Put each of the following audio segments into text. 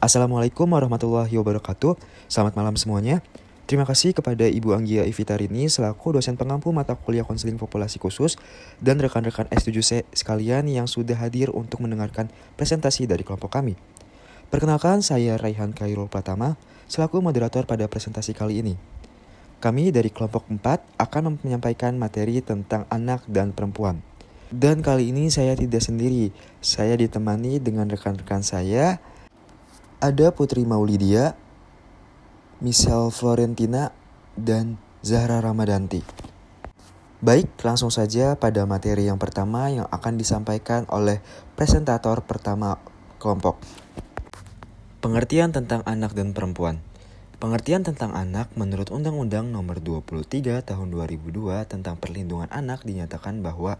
Assalamualaikum warahmatullahi wabarakatuh. Selamat malam semuanya. Terima kasih kepada Ibu Anggia Ivitarini selaku dosen pengampu mata kuliah konseling populasi khusus dan rekan-rekan S7C sekalian yang sudah hadir untuk mendengarkan presentasi dari kelompok kami. Perkenalkan, saya Raihan Khairul Pratama selaku moderator pada presentasi kali ini. Kami dari kelompok 4 akan menyampaikan materi tentang anak dan perempuan. Dan kali ini saya tidak sendiri, saya ditemani dengan rekan-rekan saya. Ada Putri Maulidia, Michelle Florentina, dan Zahra Ramadanti. Baik, langsung saja pada materi yang pertama yang akan disampaikan oleh presentator pertama kelompok. Pengertian tentang anak dan perempuan. Pengertian tentang anak menurut Undang-Undang Nomor 23 Tahun 2002 tentang Perlindungan Anak dinyatakan bahwa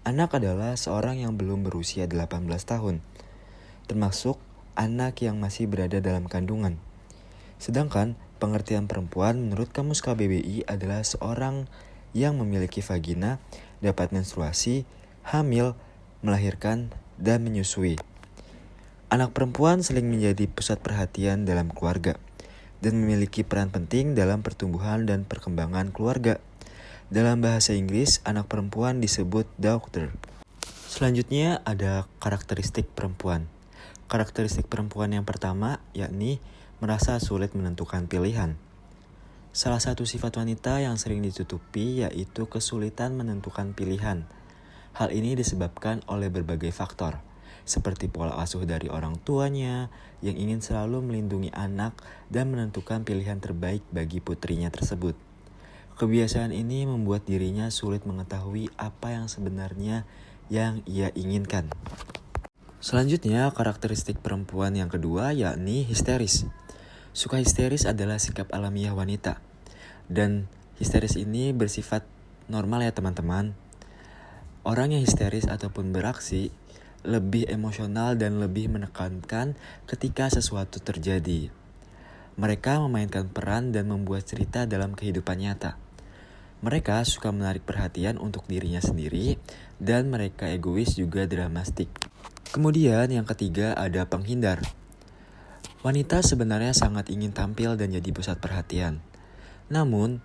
anak adalah seorang yang belum berusia 18 tahun, termasuk anak yang masih berada dalam kandungan. Sedangkan pengertian perempuan menurut Kamus KBBI adalah seorang yang memiliki vagina, dapat menstruasi, hamil, melahirkan, dan menyusui. Anak perempuan sering menjadi pusat perhatian dalam keluarga dan memiliki peran penting dalam pertumbuhan dan perkembangan keluarga. Dalam bahasa Inggris, anak perempuan disebut daughter. Selanjutnya ada karakteristik perempuan. Karakteristik perempuan yang pertama yakni merasa sulit menentukan pilihan. Salah satu sifat wanita yang sering ditutupi yaitu kesulitan menentukan pilihan. Hal ini disebabkan oleh berbagai faktor, seperti pola asuh dari orang tuanya yang ingin selalu melindungi anak dan menentukan pilihan terbaik bagi putrinya tersebut. Kebiasaan ini membuat dirinya sulit mengetahui apa yang sebenarnya yang ia inginkan. Selanjutnya, karakteristik perempuan yang kedua yakni histeris. Suka histeris adalah sikap alamiah wanita. Dan histeris ini bersifat normal ya teman-teman. Orang yang histeris ataupun beraksi lebih emosional dan lebih menekankan ketika sesuatu terjadi. Mereka memainkan peran dan membuat cerita dalam kehidupan nyata. Mereka suka menarik perhatian untuk dirinya sendiri dan mereka egois juga dramatik. Kemudian yang ketiga ada penghindar. Wanita sebenarnya sangat ingin tampil dan jadi pusat perhatian. Namun,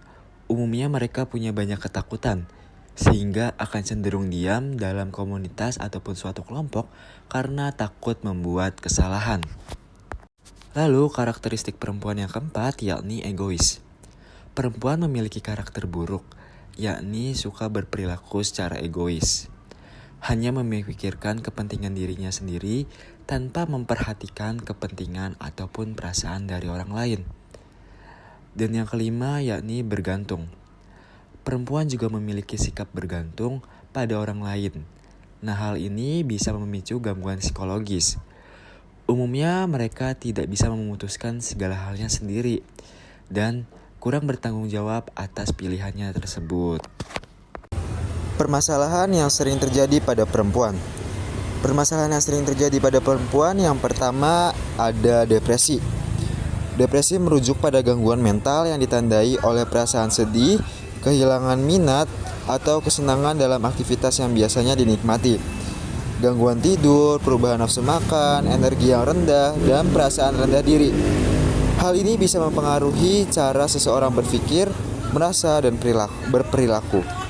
umumnya mereka punya banyak ketakutan, sehingga akan cenderung diam dalam komunitas ataupun suatu kelompok karena takut membuat kesalahan. Lalu karakteristik perempuan yang keempat yakni egois. Perempuan memiliki karakter buruk, yakni suka berperilaku secara egois. Hanya memikirkan kepentingan dirinya sendiri tanpa memperhatikan kepentingan ataupun perasaan dari orang lain. Dan yang kelima yakni bergantung. Perempuan juga memiliki sikap bergantung pada orang lain. Nah, hal ini bisa memicu gangguan psikologis. Umumnya mereka tidak bisa memutuskan segala halnya sendiri dan kurang bertanggung jawab atas pilihannya tersebut. Permasalahan yang sering terjadi pada perempuan. Permasalahan yang sering terjadi pada perempuan yang pertama ada depresi. Depresi merujuk pada gangguan mental yang ditandai oleh perasaan sedih, kehilangan minat, atau kesenangan dalam aktivitas yang biasanya dinikmati. Gangguan tidur, perubahan nafsu makan, energi yang rendah, dan perasaan rendah diri. Hal ini bisa mempengaruhi cara seseorang berpikir, merasa, dan berperilaku.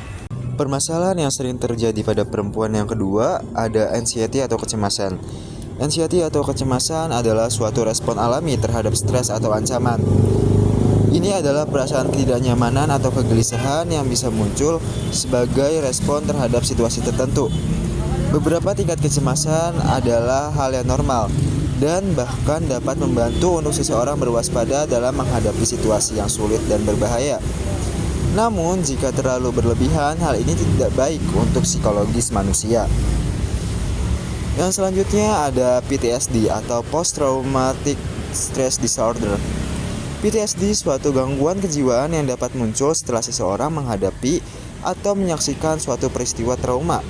Permasalahan yang sering terjadi pada perempuan yang kedua ada anxiety atau kecemasan. Anxiety atau kecemasan adalah suatu respon alami terhadap stres atau ancaman. Ini adalah perasaan ketidaknyamanan atau kegelisahan yang bisa muncul sebagai respon terhadap situasi tertentu. Beberapa tingkat kecemasan adalah hal yang normal dan bahkan dapat membantu untuk seseorang berwaspada dalam menghadapi situasi yang sulit dan berbahaya. Namun, jika terlalu berlebihan, hal ini tidak baik untuk psikologis manusia. Yang selanjutnya ada PTSD atau Post Traumatic Stress Disorder. PTSD suatu gangguan kejiwaan yang dapat muncul setelah seseorang menghadapi atau menyaksikan suatu peristiwa trauma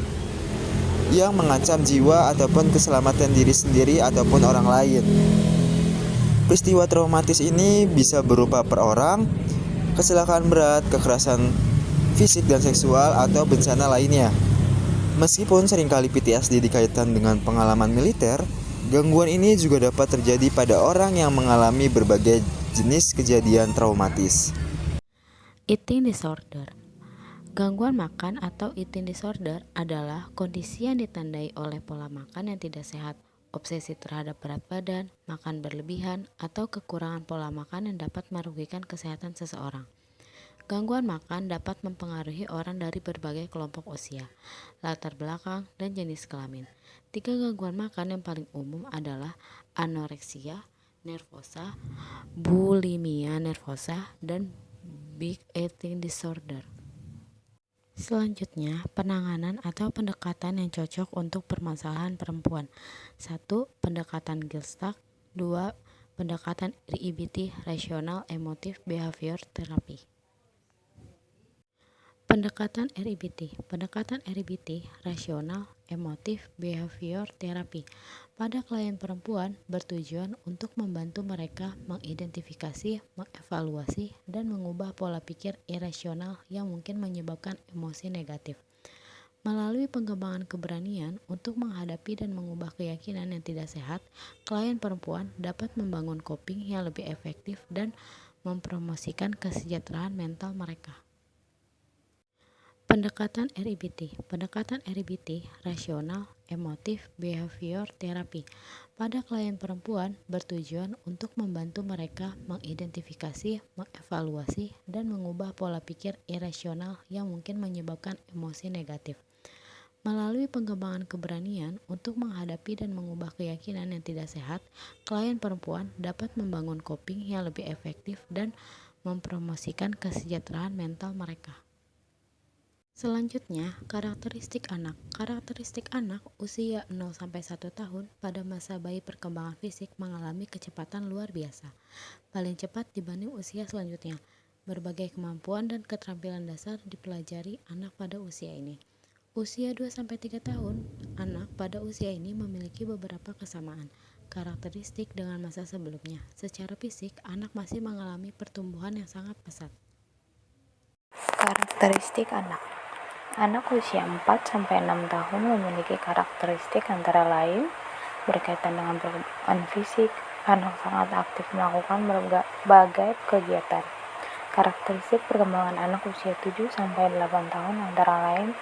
yang mengancam jiwa ataupun keselamatan diri sendiri ataupun orang lain. Peristiwa traumatis ini bisa berupa per orang, kecelakaan berat, kekerasan fisik dan seksual, atau bencana lainnya. Meskipun seringkali PTSD dikaitkan dengan pengalaman militer, Gangguan ini juga dapat terjadi pada orang yang mengalami berbagai jenis kejadian traumatis. Eating disorder. Gangguan makan atau eating disorder adalah kondisi yang ditandai oleh pola makan yang tidak sehat, obsesi terhadap berat badan, makan berlebihan, atau kekurangan pola makan yang dapat merugikan kesehatan seseorang. Gangguan makan dapat mempengaruhi orang dari berbagai kelompok usia, latar belakang, dan jenis kelamin. 3 gangguan makan yang paling umum adalah anoreksia nervosa, bulimia nervosa, dan big eating disorder. Selanjutnya, penanganan atau pendekatan yang cocok untuk permasalahan perempuan. 1. Pendekatan Gestalt. 2. Pendekatan REBT Rational Emotive Behavior Therapy. Pendekatan REBT Rational Emotive Behavior Therapy pada klien perempuan bertujuan untuk membantu mereka mengidentifikasi, mengevaluasi, dan mengubah pola pikir irasional yang mungkin menyebabkan emosi negatif. Melalui pengembangan keberanian untuk menghadapi dan mengubah keyakinan yang tidak sehat, klien perempuan dapat membangun coping yang lebih efektif dan mempromosikan kesejahteraan mental mereka. Pendekatan REBT Rational Emotive Behavior Therapy pada klien perempuan bertujuan untuk membantu mereka mengidentifikasi, mengevaluasi, dan mengubah pola pikir irasional yang mungkin menyebabkan emosi negatif. Melalui pengembangan keberanian untuk menghadapi dan mengubah keyakinan yang tidak sehat, klien perempuan dapat membangun coping yang lebih efektif dan mempromosikan kesejahteraan mental mereka. Selanjutnya, karakteristik anak. Karakteristik anak usia 0-1 tahun pada masa bayi perkembangan fisik mengalami kecepatan luar biasa, paling cepat dibanding usia selanjutnya. Berbagai kemampuan dan keterampilan dasar dipelajari anak pada usia ini. Usia 2-3 tahun, anak pada usia ini memiliki beberapa kesamaan karakteristik dengan masa sebelumnya. Secara fisik, anak masih mengalami pertumbuhan yang sangat pesat. Karakteristik anak. Anak usia 4-6 tahun memiliki karakteristik antara lain berkaitan dengan perkembangan fisik. Anak sangat aktif melakukan berbagai kegiatan. Karakteristik perkembangan anak usia 7-8 tahun antara lain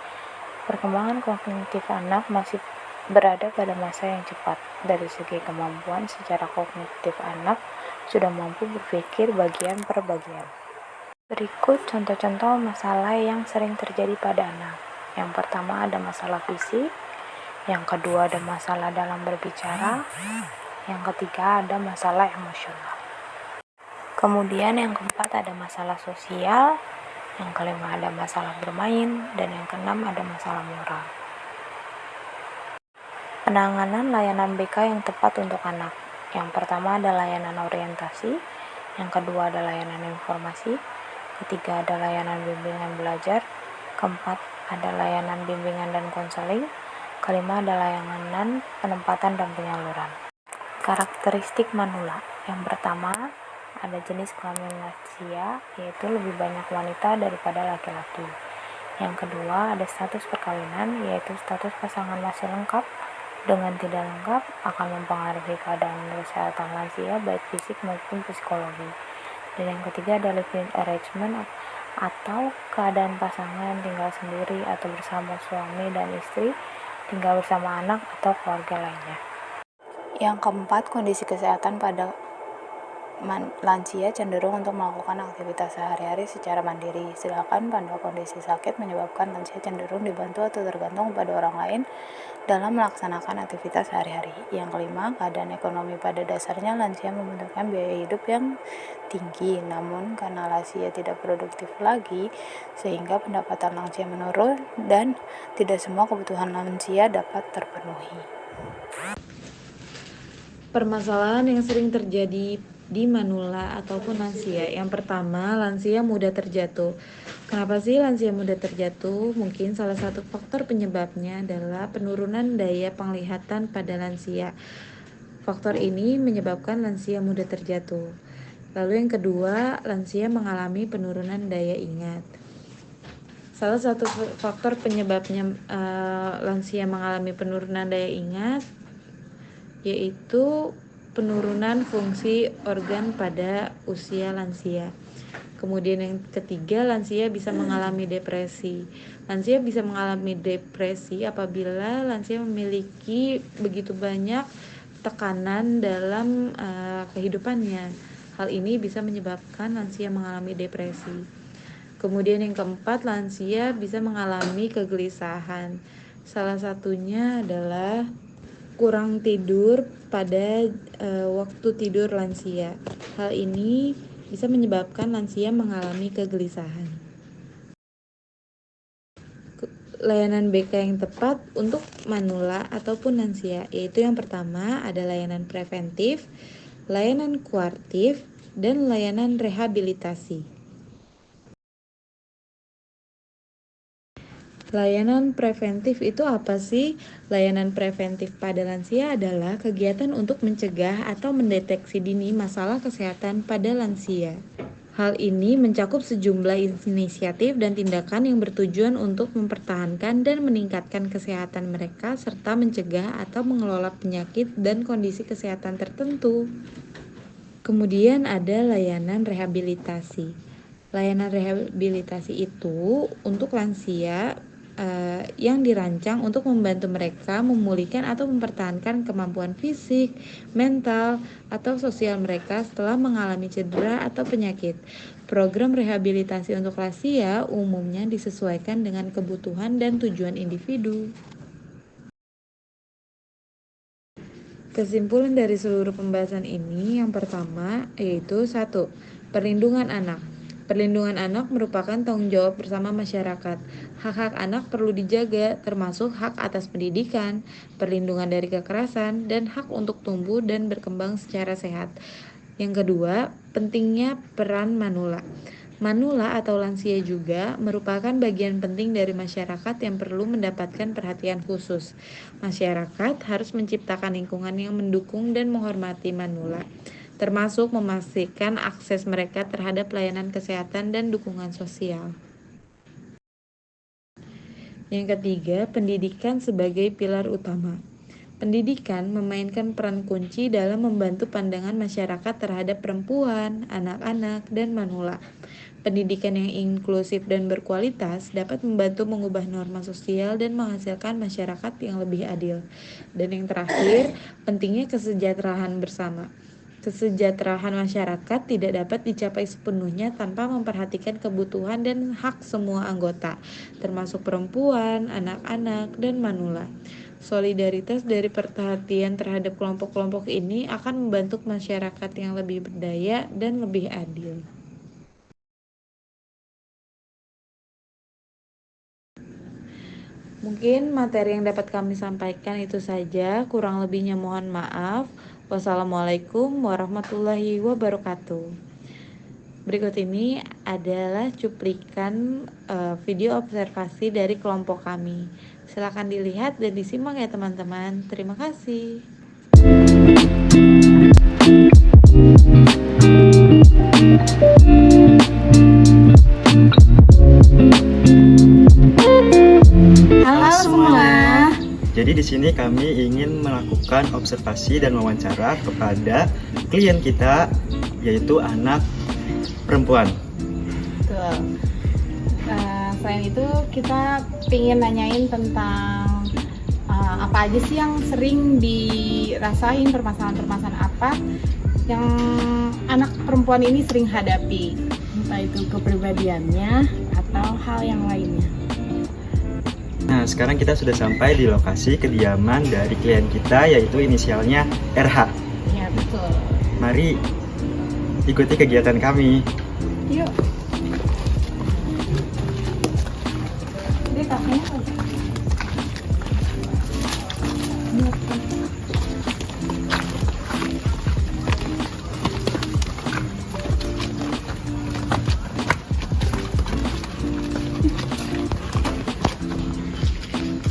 perkembangan kognitif anak masih berada pada masa yang cepat. Dari segi kemampuan secara kognitif anak sudah mampu berpikir bagian per bagian. Berikut contoh-contoh masalah yang sering terjadi pada anak. Yang pertama ada masalah fisik, yang kedua ada masalah dalam berbicara, yang ketiga ada masalah emosional. Kemudian yang keempat ada masalah sosial, yang kelima ada masalah bermain, dan yang keenam ada masalah moral. Penanganan layanan BK yang tepat untuk anak. Yang pertama ada layanan orientasi, yang kedua ada layanan informasi, ketiga ada layanan bimbingan belajar, keempat ada layanan bimbingan dan konseling, kelima ada layanan penempatan dan penyaluran. Karakteristik manula. Yang pertama ada jenis kelamin lansia, yaitu lebih banyak wanita daripada laki-laki. Yang kedua ada status perkawinan, yaitu status pasangan masih lengkap dengan tidak lengkap akan mempengaruhi keadaan kesehatan lansia baik fisik maupun psikologi. Dan yang ketiga ada living arrangement atau keadaan pasangan tinggal sendiri atau bersama suami dan istri, tinggal bersama anak atau keluarga lainnya. Yang keempat, kondisi kesehatan pada lansia cenderung untuk melakukan aktivitas sehari-hari secara mandiri, sedangkan pada kondisi sakit menyebabkan lansia cenderung dibantu atau tergantung pada orang lain dalam melaksanakan aktivitas sehari-hari. Yang kelima, keadaan ekonomi pada dasarnya lansia membutuhkan biaya hidup yang tinggi, namun karena lansia tidak produktif lagi, sehingga pendapatan lansia menurun dan tidak semua kebutuhan lansia dapat terpenuhi. Permasalahan yang sering terjadi di manula ataupun lansia. Yang pertama, lansia mudah terjatuh. Kenapa sih lansia mudah terjatuh? Mungkin salah satu faktor penyebabnya adalah penurunan daya penglihatan pada lansia. Faktor ini menyebabkan lansia mudah terjatuh. Lalu yang kedua, lansia mengalami penurunan daya ingat. Salah satu faktor penyebabnya lansia mengalami penurunan daya ingat yaitu penurunan fungsi organ pada usia lansia. Kemudian yang ketiga, lansia bisa mengalami depresi. Lansia bisa mengalami depresi apabila lansia memiliki begitu banyak tekanan dalam kehidupannya. Hal ini bisa menyebabkan lansia mengalami depresi. Kemudian yang keempat, lansia bisa mengalami kegelisahan. Salah satunya adalah kurang tidur pada waktu tidur lansia. Hal ini bisa menyebabkan lansia mengalami kegelisahan. Layanan BK yang tepat untuk manula ataupun lansia, yaitu yang pertama ada layanan preventif, layanan kuartif, dan layanan rehabilitasi. Layanan preventif itu apa sih? Layanan preventif pada lansia adalah kegiatan untuk mencegah atau mendeteksi dini masalah kesehatan pada lansia. Hal ini mencakup sejumlah inisiatif dan tindakan yang bertujuan untuk mempertahankan dan meningkatkan kesehatan mereka serta mencegah atau mengelola penyakit dan kondisi kesehatan tertentu. Kemudian ada layanan rehabilitasi. Layanan rehabilitasi itu untuk lansia yang dirancang untuk membantu mereka memulihkan atau mempertahankan kemampuan fisik, mental, atau sosial mereka setelah mengalami cedera atau penyakit. Program rehabilitasi untuk lansia umumnya disesuaikan dengan kebutuhan dan tujuan individu. Kesimpulan dari seluruh pembahasan ini yang pertama yaitu 1. Perlindungan anak. Perlindungan anak merupakan tanggung jawab bersama masyarakat. Hak-hak anak perlu dijaga, termasuk hak atas pendidikan, perlindungan dari kekerasan, dan hak untuk tumbuh dan berkembang secara sehat. Yang kedua, pentingnya peran manula. Manula atau lansia juga merupakan bagian penting dari masyarakat yang perlu mendapatkan perhatian khusus. Masyarakat harus menciptakan lingkungan yang mendukung dan menghormati manula, termasuk memastikan akses mereka terhadap layanan kesehatan dan dukungan sosial. Yang ketiga, pendidikan sebagai pilar utama. Pendidikan memainkan peran kunci dalam membantu pandangan masyarakat terhadap perempuan, anak-anak, dan manula. Pendidikan yang inklusif dan berkualitas dapat membantu mengubah norma sosial dan menghasilkan masyarakat yang lebih adil. Dan yang terakhir, pentingnya kesejahteraan bersama. Kesejahteraan masyarakat tidak dapat dicapai sepenuhnya tanpa memperhatikan kebutuhan dan hak semua anggota, termasuk perempuan, anak-anak, dan manula. Solidaritas dari perhatian terhadap kelompok-kelompok ini akan membentuk masyarakat yang lebih berdaya dan lebih adil. Mungkin materi yang dapat kami sampaikan itu saja, kurang lebihnya mohon maaf. Wassalamualaikum warahmatullahi wabarakatuh. Berikut ini adalah cuplikan video observasi dari kelompok kami. Silakan dilihat dan disimak ya teman-teman. Terima kasih. Halo semua. Jadi di sini kami ingin melakukan observasi dan wawancara kepada klien kita, yaitu anak perempuan. Betul. Selain itu kita ingin nanyain tentang apa aja sih yang sering dirasain, permasalahan-permasalahan apa yang anak perempuan ini sering hadapi, entah itu kepribadiannya atau hal yang lainnya. Nah, sekarang kita sudah sampai di lokasi kediaman dari klien kita, yaitu inisialnya RH. Ya, betul. Mari ikuti kegiatan kami. Yuk. Ini kakaknya apa?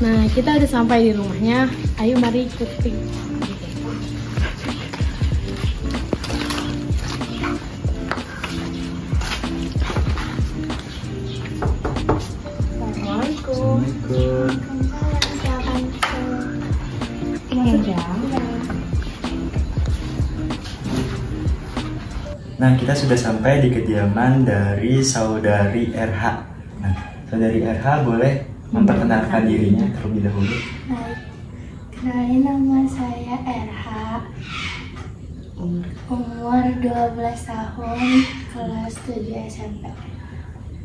Nah, kita udah sampai di rumahnya. Ayo mari ikuti. Assalamualaikum. Assalamualaikum. Silakan. Masuk ya. Nah, kita sudah sampai di kediaman dari saudari RH. Nah, saudari RH boleh memperkenalkan dirinya terlebih dahulu. Baik, kenalin nama saya RH, umur 12 tahun, kelas 7 SMP.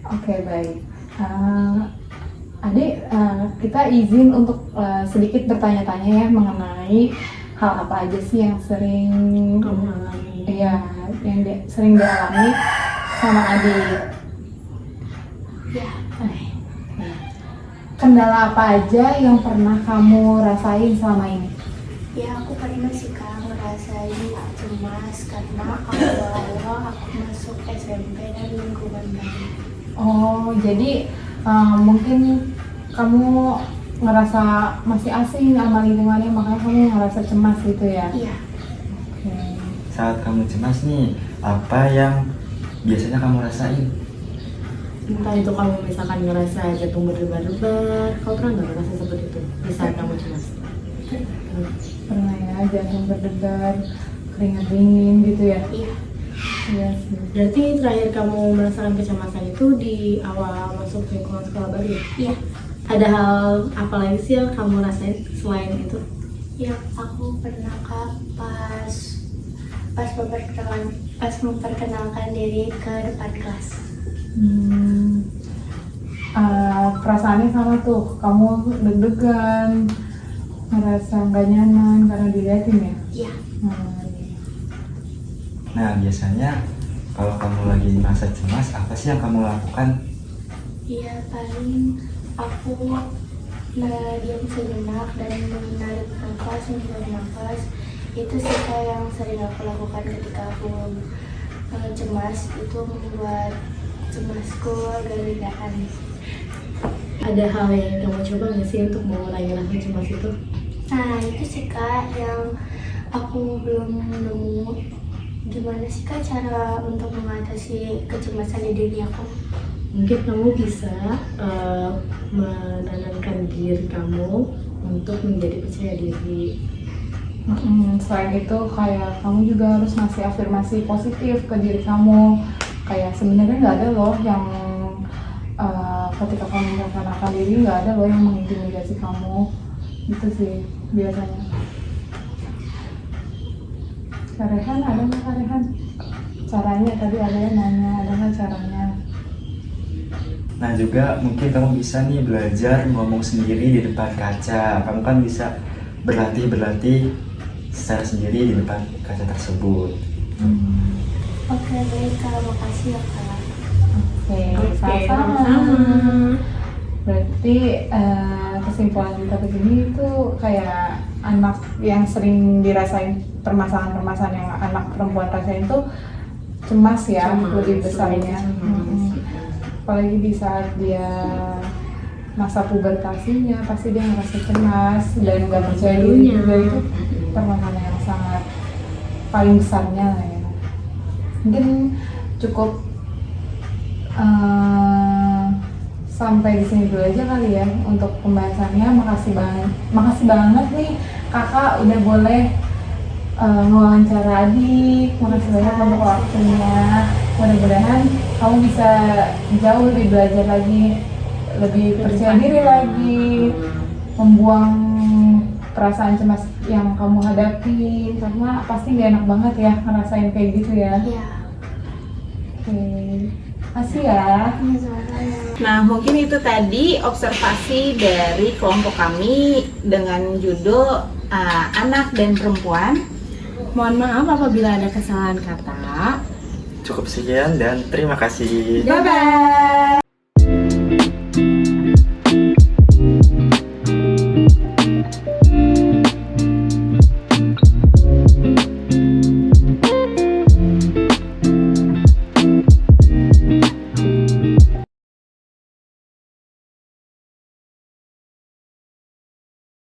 Oke, baik. Adik, kita izin untuk sedikit bertanya-tanya ya mengenai hal apa aja sih yang sering sering dialami sama adik. Ya, Kendala apa aja yang pernah kamu rasain selama ini? ya aku pernah sih Kak ngerasain cemas karena awal-awal aku masuk SMP dan lingkungan baru. Oh, jadi mungkin kamu ngerasa masih asing sama lingkungannya, makanya kamu ngerasa cemas gitu ya? Iya, Oke. Saat kamu cemas nih, apa yang biasanya kamu rasain? Entah itu kamu misalkan ngerasa jantung berdebar-debar, kau pernah nggak ngerasa seperti itu di saat kamu cemas? Pernah ya, jantung berdebar, keringat dingin gitu ya? iya, Iya sih. Berarti terakhir kamu merasakan kecemasan itu di awal masuk lingkungan sekolah baru ya? iya. Ada hal apa lagi sih yang kamu rasain selain itu? Ya aku pernah Kak pas memperkenalkan diri ke depan kelas. Perasaannya sama tuh, kamu deg-degan, ngerasa nggak nyaman karena diliatin ya? Iya, Nah, biasanya kalau kamu lagi merasa cemas, apa sih yang kamu lakukan? iya paling aku diam sejenak dan menarik nafas, menghela nafas. Itu sih Kak yang sering aku lakukan ketika aku cemas, itu membuat cemasku agak redahan. Ada hal yang kamu coba nggak sih untuk mengurangi rasa cemas itu? Nah itu sih Kak yang aku belum nemu gimana sih Kak cara untuk mengatasi kecemasan di diri aku. Mungkin kamu bisa menanamkan diri kamu untuk menjadi percaya diri. Selain itu kayak kamu juga harus ngasih afirmasi positif ke diri kamu. Kayak sebenarnya nggak ada loh yang ketika kamu melaksanakan diri nggak ada loh yang mengintimidasi kamu. Gitu sih biasanya. Karehan ada nggak Karehan? Caranya tadi ada yang nanya, ada nggak caranya? Nah, juga mungkin kamu bisa nih belajar ngomong sendiri di depan kaca. Kamu kan bisa berlatih secara sendiri di depan kaca tersebut. Oke baik Kak, makasih ya Kak. Oke, sama-sama. Berarti kesimpulan kita begini itu kayak anak yang sering dirasain permasalahan-permasalahan yang anak perempuan rasain itu cemas ya, lebih besarnya. Apalagi di saat dia masa pubertasinya pasti dia ngerasa cemas dan nggak percaya diri juga. Itu permasalahan yang sangat paling besarnya lah ya. Mungkin cukup sampai di sini dulu aja kali ya untuk pembahasannya. Makasih banget nih kakak udah boleh ngewawancara adik. Makasih banyak untuk waktunya. Mudah-mudahan kamu bisa jauh lebih belajar lagi, lebih percaya diri lagi, membuang perasaan cemas yang kamu hadapi, karena pasti gak enak banget ya ngerasain kayak gitu ya. Iya. Oke, makasih ya. Nah, mungkin itu tadi observasi dari kelompok kami dengan judul Anak dan Perempuan. Mohon maaf apabila ada kesalahan kata. Cukup sekian dan terima kasih. Bye-bye.